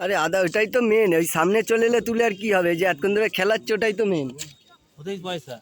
আরে আদা, ওটাই তো মেন। ওই সামনে চলে এলে তুলে আর কি হবে, যে এতক্ষণ ধরে খেলাচ্ছে ওটাই তো মেন। ওটাই পয়সা।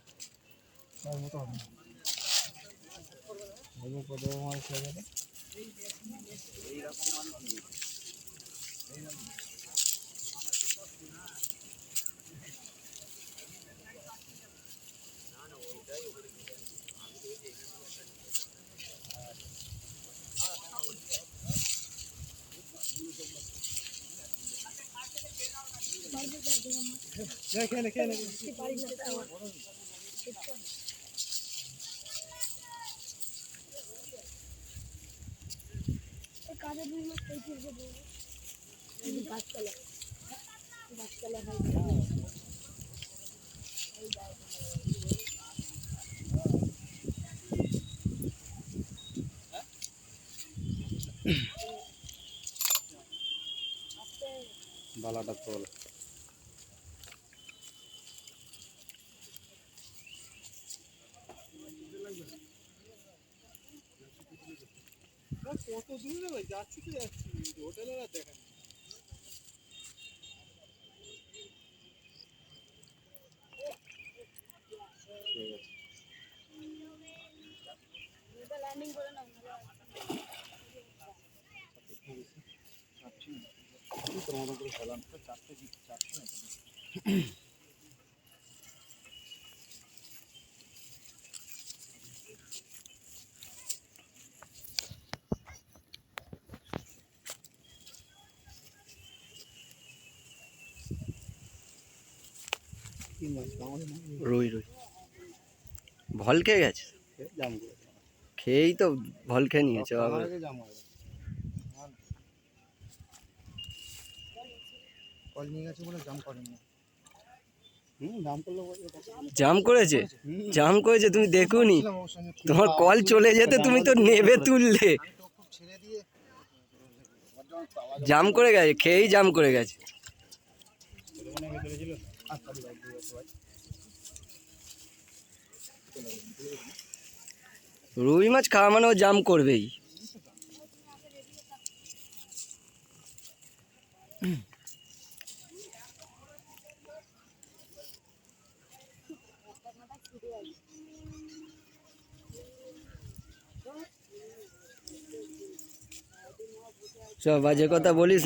বালাটা তোল। কত দূরে ভাই যাচ্ছি তো যাচ্ছি, হোটেলের আর দেখেন। রুই রুই ভল খেয়ে গেছে, খেয়েই তো ভল খেয়ে নিয়েছে। জাম করেছে, জাম করেছে, তুমি দেখোনি? তোমার কল চলে যেতে তুমি তো নেবে তুললে। জাম করে গেছে, খেয়েই জাম করে গেছে। রুই মাছ খাওয়া মানে ও জাম করবেই। সব বাজে কথা বলিস।